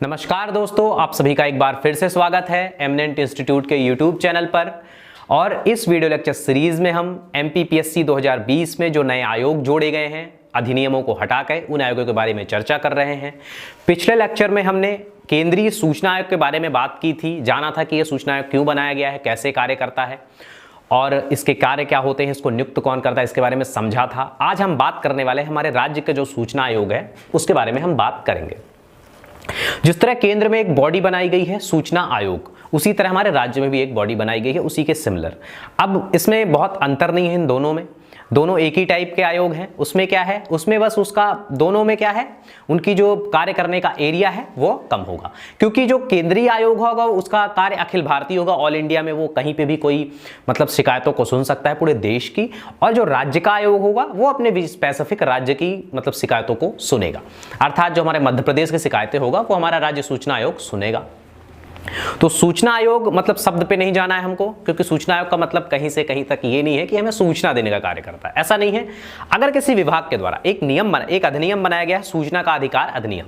नमस्कार दोस्तों, आप सभी का एक बार फिर से स्वागत है एमिनेंट इंस्टीट्यूट के यूट्यूब चैनल पर। और इस वीडियो लेक्चर सीरीज में हम एमपीपीएससी 2020 में जो नए आयोग जोड़े गए हैं, अधिनियमों को हटाकर उन आयोगों के बारे में चर्चा कर रहे हैं। पिछले लेक्चर में हमने केंद्रीय सूचना आयोग के बारे में बात की थी, जाना था कि यह सूचना आयोग क्यों बनाया गया है, कैसे कार्य करता है और इसके कार्य क्या होते हैं, इसको नियुक्त कौन करता है, इसके बारे में समझा था। आज हम बात करने वाले हमारे राज्य के जो सूचना आयोग है उसके बारे में हम बात करेंगे। जिस तरह केंद्र में एक बॉडी बनाई गई है सूचना आयोग, उसी तरह हमारे राज्य में भी एक बॉडी बनाई गई है उसी के सिमिलर। अब इसमें बहुत अंतर नहीं है इन दोनों में, दोनों एक ही टाइप के आयोग हैं। उसमें क्या है, उसमें बस उसका दोनों में क्या है, उनकी जो कार्य करने का एरिया है वो कम होगा, क्योंकि जो केंद्रीय आयोग होगा उसका कार्य अखिल भारतीय होगा, ऑल इंडिया में वो कहीं पे भी कोई मतलब शिकायतों को सुन सकता है पूरे देश की। और जो राज्य का आयोग होगा वो अपने स्पेसिफिक राज्य की मतलब शिकायतों को सुनेगा, अर्थात जो हमारे मध्य प्रदेश की शिकायतें होगा वो हमारा राज्य सूचना आयोग सुनेगा। तो सूचना आयोग मतलब शब्द पे नहीं जाना है हमको, क्योंकि सूचना आयोग का मतलब कहीं से कहीं तक ये नहीं है कि हमें सूचना देने का कार्य करता है, ऐसा नहीं है। अगर किसी विभाग के द्वारा एक अधिनियम बनाया गया है, सूचना का अधिकार अधिनियम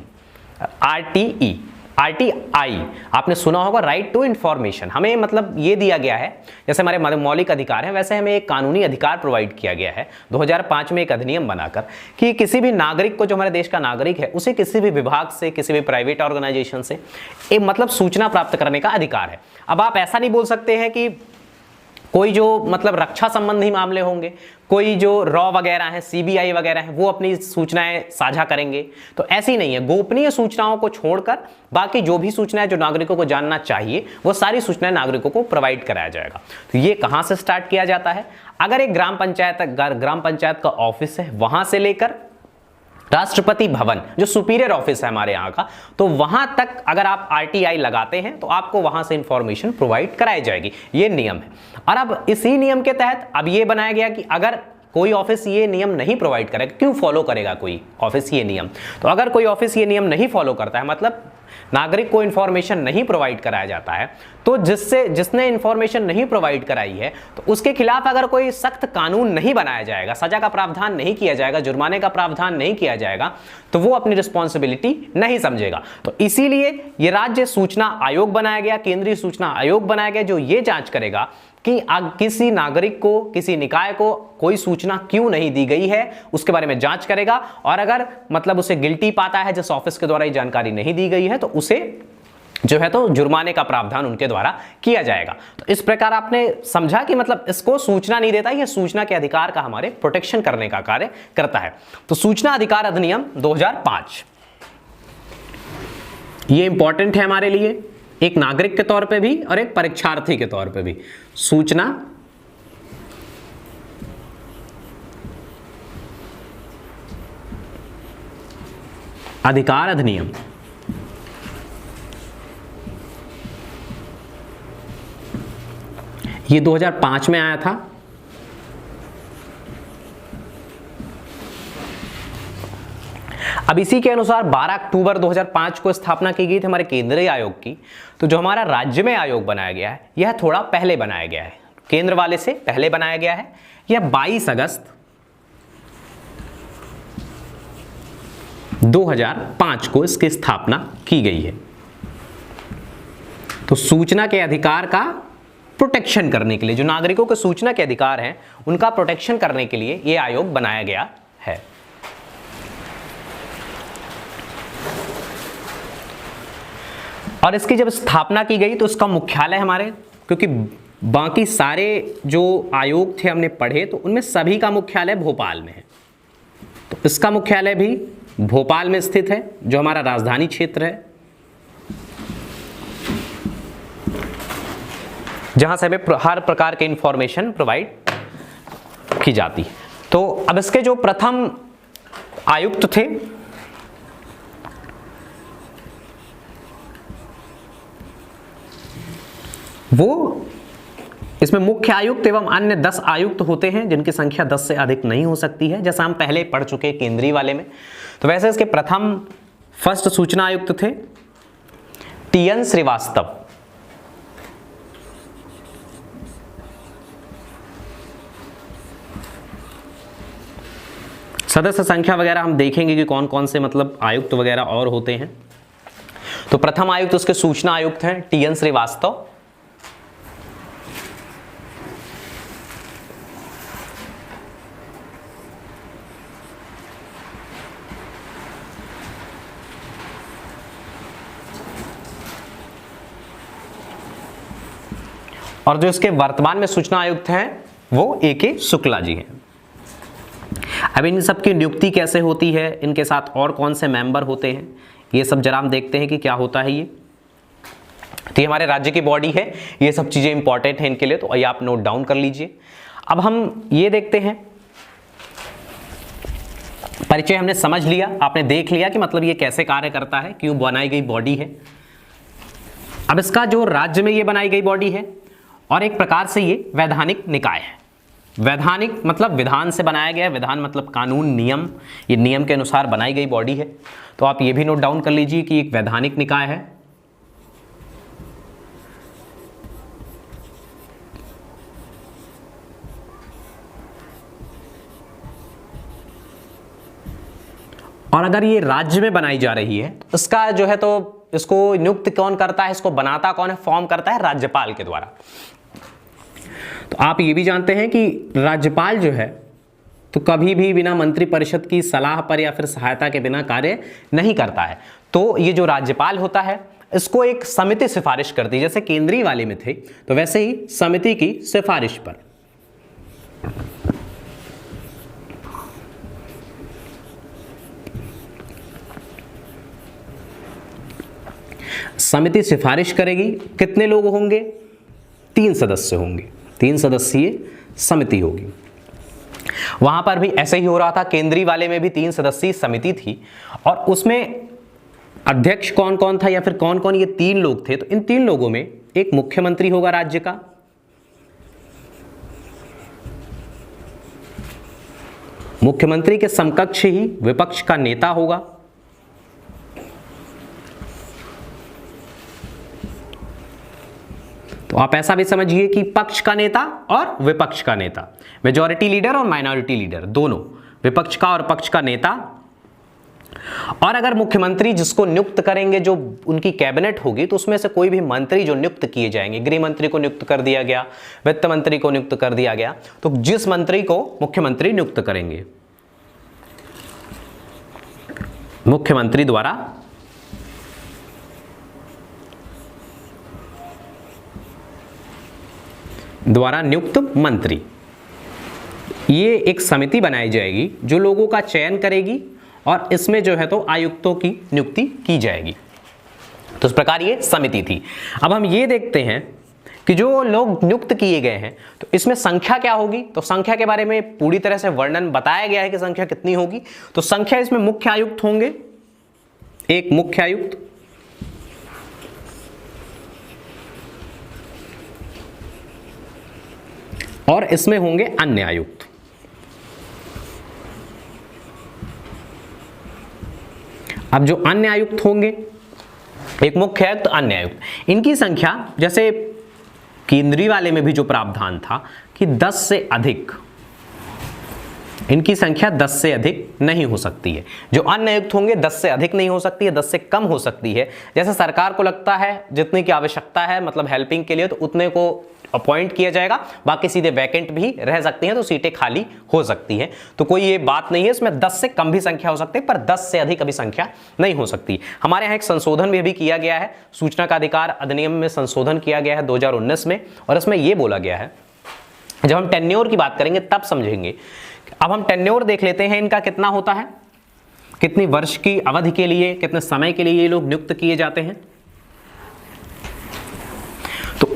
आरटीआई, आपने सुना होगा, राइट टू इंफॉर्मेशन। हमें मतलब ये दिया गया है, जैसे हमारे मौलिक अधिकार है वैसे हमें एक कानूनी अधिकार प्रोवाइड किया गया है 2005 में एक अधिनियम बनाकर, कि किसी भी नागरिक को, जो हमारे देश का नागरिक है, उसे किसी भी विभाग से, किसी भी प्राइवेट ऑर्गेनाइजेशन से एक मतलब सूचना प्राप्त करने का अधिकार है। अब आप ऐसा नहीं बोल सकते हैं कि कोई जो मतलब रक्षा संबंधी मामले होंगे, कोई जो रॉ वगैरह हैं, सीबीआई वगैरह हैं, वो अपनी सूचनाएं साझा करेंगे, तो ऐसी नहीं है। गोपनीय सूचनाओं को छोड़कर बाकी जो भी सूचनाएं जो नागरिकों को जानना चाहिए वो सारी सूचनाएं नागरिकों को प्रोवाइड कराया जाएगा। तो ये कहां से स्टार्ट किया जाता है, अगर एक ग्राम पंचायत का ऑफिस है, वहां से लेकर राष्ट्रपति भवन जो सुपीरियर ऑफिस है हमारे यहाँ का, तो वहां तक अगर आप आरटीआई लगाते हैं तो आपको वहां से इंफॉर्मेशन प्रोवाइड कराई जाएगी, ये नियम है। और अब इसी नियम के तहत अब ये बनाया गया कि अगर कोई ऑफिस ये नियम नहीं प्रोवाइड करेगा, क्यों फॉलो करेगा कोई ऑफिस ये नियम, तो अगर कोई ऑफिस ये नियम नहीं फॉलो करता है, मतलब नागरिक को इंफॉर्मेशन नहीं प्रोवाइड कराया जाता है, तो जिसने इंफॉर्मेशन नहीं प्रोवाइड कराई है तो उसके खिलाफ अगर कोई सख्त कानून नहीं बनाया जाएगा, सजा का प्रावधान नहीं किया जाएगा, जुर्माने का प्रावधान नहीं किया जाएगा, तो वो अपनी रिस्पॉन्सिबिलिटी नहीं समझेगा। तो इसीलिए ये राज्य सूचना आयोग बनाया गया, केंद्रीय सूचना आयोग बनाया गया, जो ये जांच करेगा कि किसी नागरिक को, किसी निकाय को कोई सूचना क्यों नहीं दी गई है, उसके बारे में जांच करेगा। और अगर मतलब उसे गिल्टी पाता है, जिस ऑफिस के द्वारा ये जानकारी नहीं दी गई है, तो उसे जो है तो जुर्माने का प्रावधान उनके द्वारा किया जाएगा। तो इस प्रकार आपने समझा कि मतलब इसको सूचना नहीं देता, ये सूचना के अधिकार का हमारे प्रोटेक्शन करने का कार्य करता है। तो सूचना अधिकार अधिनियम 2005 ये इंपॉर्टेंट है हमारे लिए, एक नागरिक के तौर पे भी और एक परीक्षार्थी के तौर पे भी। सूचना अधिकार अधिनियम ये 2005 में आया था। अब इसी के अनुसार 12 अक्टूबर 2005 को स्थापना की गई थी हमारे केंद्रीय आयोग की। तो जो हमारा राज्य में आयोग बनाया गया है यह थोड़ा पहले बनाया गया है, केंद्र वाले से पहले बनाया गया है। यह 22 अगस्त 2005 को इसकी स्थापना की गई है। तो सूचना के अधिकार का प्रोटेक्शन करने के लिए, जो नागरिकों के सूचना के अधिकार हैं उनका प्रोटेक्शन करने के लिए यह आयोग बनाया गया है। और इसकी जब स्थापना की गई तो इसका मुख्यालय हमारे, क्योंकि बाकी सारे जो आयोग थे हमने पढ़े तो उनमें सभी का मुख्यालय भोपाल में है, तो इसका मुख्यालय भी भोपाल में स्थित है, जो हमारा राजधानी क्षेत्र है, जहां से हमें हर प्रकार के इंफॉर्मेशन प्रोवाइड की जाती है। तो अब इसके जो प्रथम आयुक्त थे वो, इसमें मुख्य आयुक्त एवं अन्य 10 आयुक्त होते हैं, जिनकी संख्या 10 से अधिक नहीं हो सकती है, जैसा हम पहले पढ़ चुके केंद्रीय वाले में। तो वैसे इसके फर्स्ट सूचना आयुक्त थे TN श्रीवास्तव। सदस्य संख्या वगैरह हम देखेंगे कि कौन कौन से मतलब आयुक्त वगैरह और होते हैं। तो प्रथम आयुक्त उसके सूचना आयुक्त हैं टीएन श्रीवास्तव। और जो इसके वर्तमान में सूचना आयुक्त हैं वो ए.के. शुक्ला जी हैं। अब इन सब की नियुक्ति कैसे होती है, इनके साथ और कौन से मेंबर होते हैं, ये सब जरा हम देखते हैं कि क्या होता है ये। तो ये हमारे राज्य की बॉडी है, ये सब चीजें इंपॉर्टेंट है इनके लिए, तो ये आप नोट डाउन कर लीजिए। अब हम ये देखते हैं, परिचय हमने समझ लिया, आपने देख लिया कि मतलब ये कैसे कार्य करता है, क्यों बनाई गई बॉडी है। अब इसका जो राज्य में ये बनाई गई बॉडी है और एक प्रकार से ये वैधानिक निकाय है। वैधानिक मतलब विधान से बनाया गया है, विधान मतलब कानून नियम, ये नियम के अनुसार बनाई गई बॉडी है। तो आप ये भी नोट डाउन कर लीजिए कि एक वैधानिक निकाय है। और अगर ये राज्य में बनाई जा रही है तो इसका जो है तो इसको नियुक्त कौन करता है, इसको बनाता कौन है, फॉर्म करता है राज्यपाल के द्वारा। तो आप ये भी जानते हैं कि राज्यपाल जो है तो कभी भी बिना मंत्रिपरिषद की सलाह पर या फिर सहायता के बिना कार्य नहीं करता है। तो ये जो राज्यपाल होता है इसको एक समिति सिफारिश करती है, जैसे केंद्रीय वाले में थे तो वैसे ही समिति की सिफारिश पर समिति सिफारिश करेगी। कितने लोग होंगे, 3 सदस्य होंगे, 3 सदस्यीय समिति होगी। वहां पर भी ऐसे ही हो रहा था, केंद्रीय वाले में भी 3 सदस्यीय समिति थी और उसमें अध्यक्ष कौन कौन था या फिर कौन कौन ये 3 लोग थे। तो इन 3 लोगों में एक मुख्यमंत्री होगा राज्य का, मुख्यमंत्री के समकक्ष ही विपक्ष का नेता होगा, तो आप ऐसा भी समझिए कि पक्ष का नेता और विपक्ष का नेता, मेजॉरिटी लीडर और माइनॉरिटी लीडर दोनों, विपक्ष का और पक्ष का नेता। और अगर मुख्यमंत्री जिसको नियुक्त करेंगे, जो उनकी कैबिनेट होगी, तो उसमें से कोई भी मंत्री जो नियुक्त किए जाएंगे, गृह मंत्री को नियुक्त कर दिया गया, वित्त मंत्री को नियुक्त कर दिया गया, तो जिस मंत्री को मुख्यमंत्री नियुक्त करेंगे मुख्यमंत्री द्वारा नियुक्त मंत्री, ये एक समिति बनाई जाएगी जो लोगों का चयन करेगी और इसमें जो है तो आयुक्तों की नियुक्ति की जाएगी। तो इस प्रकार ये समिति थी। अब हम ये देखते हैं कि जो लोग नियुक्त किए गए हैं तो इसमें संख्या क्या होगी। तो संख्या के बारे में पूरी तरह से वर्णन बताया गया है कि संख्या कितनी होगी। तो संख्या, इसमें मुख्य आयुक्त होंगे, एक मुख्य आयुक्त, और इसमें होंगे अन्य आयुक्त। अब जो अन्य आयुक्त होंगे, एक मुख्य आयुक्त, अन्य आयुक्त, इनकी संख्या जैसे केंद्रीय वाले में भी जो प्रावधान था कि 10 से अधिक, इनकी संख्या 10 से अधिक नहीं हो सकती है। जो अन्य आयुक्त होंगे 10 से अधिक नहीं हो सकती है, 10 से कम हो सकती है। जैसे सरकार को लगता है जितने की आवश्यकता है मतलब हेल्पिंग के लिए, तो उतने को अपॉइंट किया जाएगा, बाकी सीधे वैकेंट भी रह सकती हैं, तो सीटें खाली हो सकती हैं। तो कोई ये बात नहीं है, इसमें 10 से कम भी संख्या हो सकती है, पर 10 से अधिक अभी संख्या नहीं हो सकती। हमारे यहाँ एक संशोधन भी अभी किया गया है, सूचना का अधिकार अधिनियम में संशोधन किया गया है 2019 में, और इसमें यह बोला गया है, जब हम टेन्योर की बात करेंगे तब समझेंगे। अब हम टेन्योर देख लेते हैं, इनका कितना होता है, कितनी वर्ष की अवधि के लिए, कितने समय के लिए ये लोग नियुक्त किए जाते हैं। तो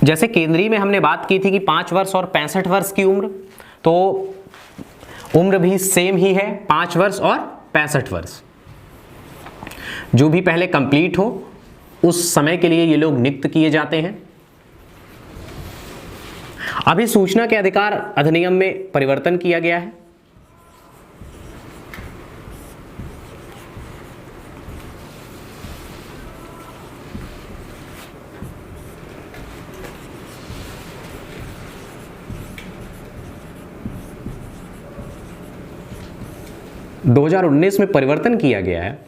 जैसे केंद्रीय में हमने बात की थी कि 5 वर्ष और 65 वर्ष की उम्र, तो उम्र भी सेम ही है, 5 वर्ष और 65 वर्ष। जो भी पहले कंप्लीट हो उस समय के लिए ये लोग नियुक्त किए जाते हैं। अभी सूचना के अधिकार अधिनियम में परिवर्तन किया गया है। (2019) में परिवर्तन किया गया है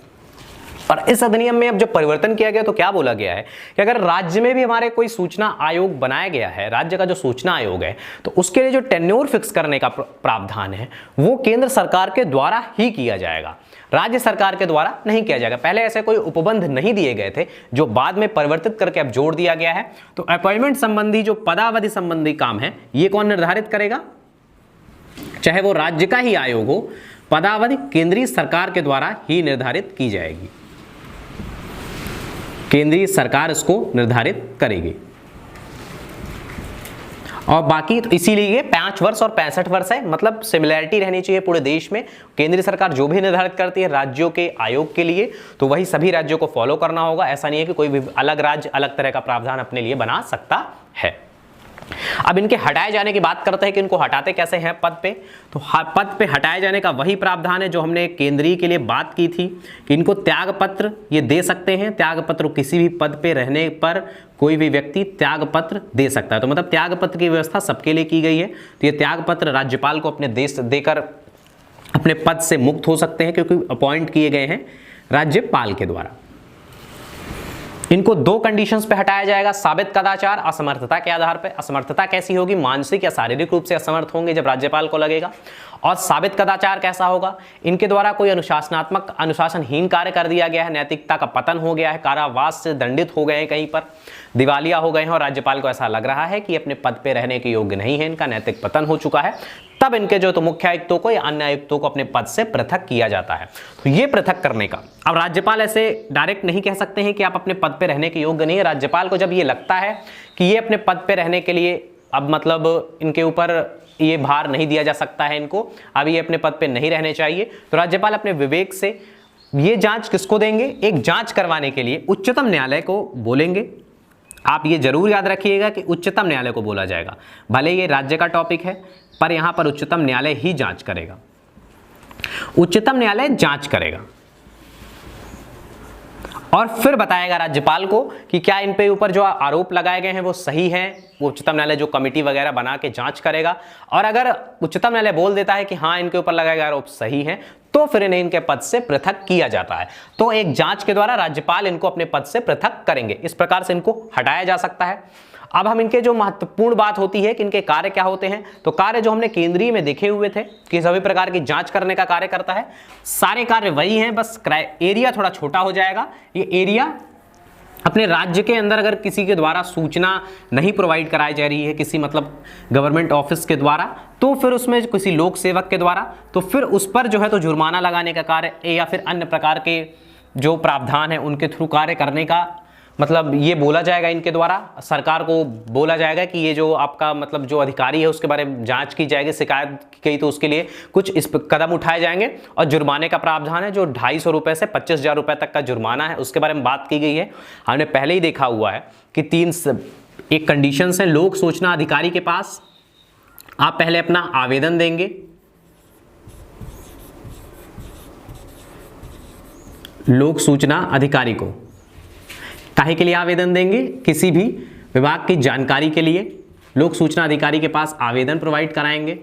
पर इस अधिनियम में अब जो परिवर्तन किया गया तो क्या बोला गया है कि अगर राज्य में भी हमारे कोई सूचना आयोग बनाया गया है, राज्य का जो सूचना आयोग है, तो उसके लिए जो टेन्योर फिक्स करने का प्रावधान है वो केंद्र सरकार के द्वारा ही किया जाएगा, राज्य सरकार के द्वारा नहीं किया जाएगा। पहले ऐसे कोई उपबंध नहीं दिए गए थे जो बाद में परिवर्तित करके अब जोड़ दिया गया है। तो अपॉइंटमेंट संबंधी जो पदावधि संबंधी काम है ये कौन निर्धारित करेगा, चाहे वो राज्य का ही आयोग हो, पदावधि केंद्रीय सरकार के द्वारा ही निर्धारित की जाएगी, केंद्रीय सरकार इसको निर्धारित करेगी। और बाकी तो इसीलिए ये 5 वर्ष और 65 वर्ष है, मतलब सिमिलैरिटी रहनी चाहिए पूरे देश में। केंद्रीय सरकार जो भी निर्धारित करती है राज्यों के आयोग के लिए तो वही सभी राज्यों को फॉलो करना होगा। ऐसा नहीं है कि कोई भी अलग राज्य अलग तरह का प्रावधान अपने लिए बना सकता है। अब इनके हटाए जाने की बात करते हैं कि इनको हटाते कैसे हैं पद पे। तो पद पे हटाए जाने का वही प्रावधान है जो हमने केंद्रीय के लिए बात की थी कि इनको त्याग पत्र ये दे सकते हैं। त्याग पत्र किसी भी पद पे रहने पर कोई भी व्यक्ति त्याग पत्र दे सकता है। तो मतलब त्याग पत्र की व्यवस्था सबके लिए की गई है। तो ये त्याग पत्र राज्यपाल को अपने देश देकर अपने पद से मुक्त हो सकते हैं क्योंकि अपॉइंट किए गए हैं राज्यपाल के द्वारा। इनको 2 कंडीशंस पे हटाया जाएगा। साबित कदाचार असमर्थता के आधार पे। असमर्थता कैसी होगी, मानसिक या शारीरिक रूप से असमर्थ होंगे जब राज्यपाल को लगेगा। और साबित कदाचार कैसा होगा, इनके द्वारा कोई अनुशासनहीन कार्य कर दिया गया है, नैतिकता का पतन हो गया है, कारावास से दंडित हो गए हैं, कहीं पर दिवालिया हो गए हैं और राज्यपाल को ऐसा लग रहा है कि अपने पद पे रहने के योग्य नहीं है, इनका नैतिक पतन हो चुका है, तब इनके जो तो मुख्य आयुक्तों को या अन्य आयुक्तों को अपने पद से पृथक किया जाता है। तो ये पृथक करने का, अब राज्यपाल ऐसे डायरेक्ट नहीं कह सकते हैं कि आप अपने पद पे रहने के योग्य नहीं है। राज्यपाल को जब ये लगता है कि ये अपने पद पे रहने के लिए अब मतलब इनके ऊपर ये भार नहीं दिया जा सकता है, इनको अब ये अपने पद पे नहीं रहने चाहिए, तो राज्यपाल अपने विवेक से ये जांच किसको देंगे, एक जांच करवाने के लिए उच्चतम न्यायालय को बोलेंगे। आप ये जरूर याद रखिएगा कि उच्चतम न्यायालय को बोला जाएगा, भले ये राज्य का टॉपिक है पर यहां पर उच्चतम न्यायालय ही जांच करेगा। उच्चतम न्यायालय जांच करेगा और फिर बताएगा राज्यपाल को कि क्या इन पे ऊपर जो आरोप लगाए गए हैं वो सही हैं। वो उच्चतम न्यायालय जो कमेटी वगैरह बना के जांच करेगा और अगर उच्चतम न्यायालय बोल देता है कि हाँ इनके ऊपर लगाए गए आरोप सही हैं तो फिर इन्हें इनके पद से पृथक किया जाता है। तो एक जांच के द्वारा राज्यपाल इनको अपने पद से पृथक करेंगे, इस प्रकार से इनको हटाया जा सकता है। अब हम इनके जो महत्वपूर्ण बात होती है कि इनके कार्य क्या होते हैं, तो कार्य जो हमने केंद्रीय में देखे हुए थे कि सभी प्रकार की जांच करने का कार्य करता है, सारे कार्य वही हैं, बस एरिया थोड़ा छोटा हो जाएगा। ये एरिया अपने राज्य के अंदर अगर किसी के द्वारा सूचना नहीं प्रोवाइड कराई जा रही है, किसी मतलब गवर्नमेंट ऑफिस के द्वारा, तो फिर उसमें किसी लोक सेवक के द्वारा, तो फिर उस पर जो है तो जुर्माना लगाने का कार्य या फिर अन्य प्रकार के जो प्रावधान है उनके थ्रू कार्य करने का मतलब ये बोला जाएगा। इनके द्वारा सरकार को बोला जाएगा कि ये जो आपका मतलब जो अधिकारी है उसके बारे में जांच की जाएगी, शिकायत की गई तो उसके लिए कुछ इस कदम उठाए जाएंगे। और जुर्माने का प्रावधान है जो 250 रुपये से 25,000 रुपये तक का जुर्माना है, उसके बारे में बात की गई है। हमने पहले ही देखा हुआ है कि एक कंडीशंस है लोक सूचना अधिकारी के पास आप पहले अपना आवेदन देंगे, लोक सूचना अधिकारी को काहे के लिए आवेदन देंगे, किसी भी विभाग की जानकारी के लिए लोक सूचना अधिकारी के पास आवेदन प्रोवाइड कराएंगे।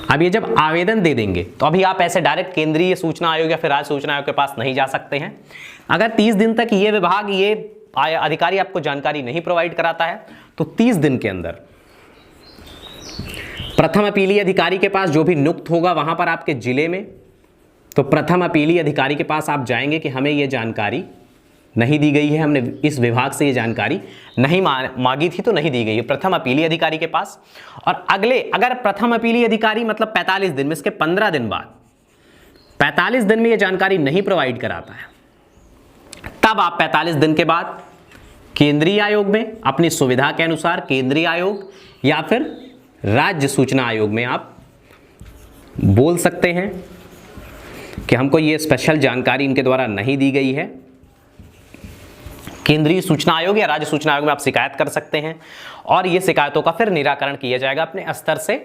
अब ये जब आवेदन दे देंगे तो अभी आप ऐसे डायरेक्ट केंद्रीय सूचना आयोग या फिर राज्य सूचना आयोग के पास नहीं जा सकते हैं। अगर 30 दिन तक ये विभाग ये अधिकारी आपको जानकारी नहीं प्रोवाइड कराता है तो 30 दिन के अंदर प्रथम अपीलीय अधिकारी के पास जो भी नियुक्त होगा वहां पर आपके जिले में, तो प्रथम अपीलीय अधिकारी के पास आप जाएंगे कि हमें ये जानकारी नहीं दी गई है, हमने इस विभाग से ये जानकारी नहीं मांगी थी तो नहीं दी गई है, प्रथम अपीलीय अधिकारी के पास। और अगले अगर प्रथम अपीलीय अधिकारी मतलब 45 दिन में, इसके 15 दिन बाद 45 दिन में ये जानकारी नहीं प्रोवाइड कराता है, तब आप 45 दिन के बाद केंद्रीय आयोग में अपनी सुविधा के अनुसार केंद्रीय आयोग या फिर राज्य सूचना आयोग में आप बोल सकते हैं कि हमको ये स्पेशल जानकारी इनके द्वारा नहीं दी गई है। केंद्रीय सूचना आयोग या राज्य सूचना आयोग में आप शिकायत कर सकते हैं और ये शिकायतों का फिर निराकरण किया जाएगा अपने स्तर से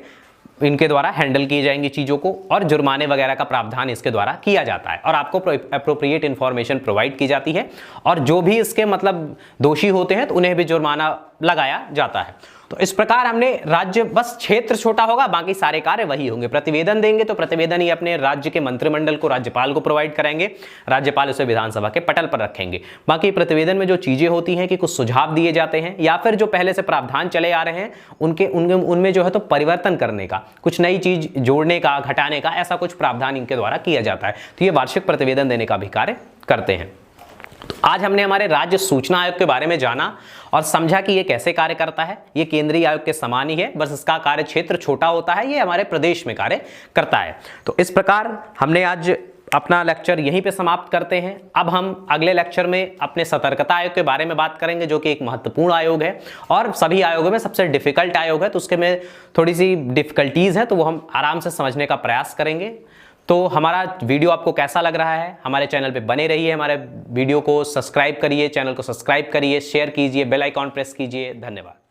इनके द्वारा हैंडल की जाएंगी चीज़ों को, और जुर्माने वगैरह का प्रावधान इसके द्वारा किया जाता है, और आपको अप्रोप्रिएट इन्फॉर्मेशन प्रोवाइड की जाती है, और जो भी इसके मतलब दोषी होते हैं तो उन्हें भी जुर्माना लगाया जाता है। तो इस प्रकार हमने राज्य, बस क्षेत्र छोटा होगा, बाकी सारे कार्य वही होंगे। प्रतिवेदन देंगे तो प्रतिवेदन ही अपने राज्य के मंत्रिमंडल को, राज्यपाल को प्रोवाइड कराएंगे, राज्यपाल उसे विधानसभा के पटल पर रखेंगे। बाकी प्रतिवेदन में जो चीजें होती हैं कि कुछ सुझाव दिए जाते हैं, या फिर जो पहले से प्रावधान चले आ रहे हैं उनमें जो है तो परिवर्तन करने का, कुछ नई चीज जोड़ने का, घटाने का, ऐसा कुछ प्रावधान इनके द्वारा किया जाता है। तो ये वार्षिक प्रतिवेदन देने का भी कार्य करते हैं। तो आज हमने हमारे राज्य सूचना आयोग के बारे में जाना और समझा कि ये कैसे कार्य करता है। ये केंद्रीय आयोग के समान ही है, बस इसका कार्य क्षेत्र छोटा होता है, ये हमारे प्रदेश में कार्य करता है। तो इस प्रकार हमने आज अपना लेक्चर यहीं पे समाप्त करते हैं। अब हम अगले लेक्चर में अपने सतर्कता आयोग के बारे में बात करेंगे, जो कि एक महत्वपूर्ण आयोग है और सभी आयोगों में सबसे डिफिकल्ट आयोग है। तो उसके में थोड़ी सी डिफिकल्टीज है, तो वो हम आराम से समझने का प्रयास करेंगे। तो हमारा वीडियो आपको कैसा लग रहा है, हमारे चैनल पे बने रहिए, हमारे वीडियो को सब्सक्राइब करिए, चैनल को सब्सक्राइब करिए, शेयर कीजिए, बेल आइकॉन प्रेस कीजिए। धन्यवाद।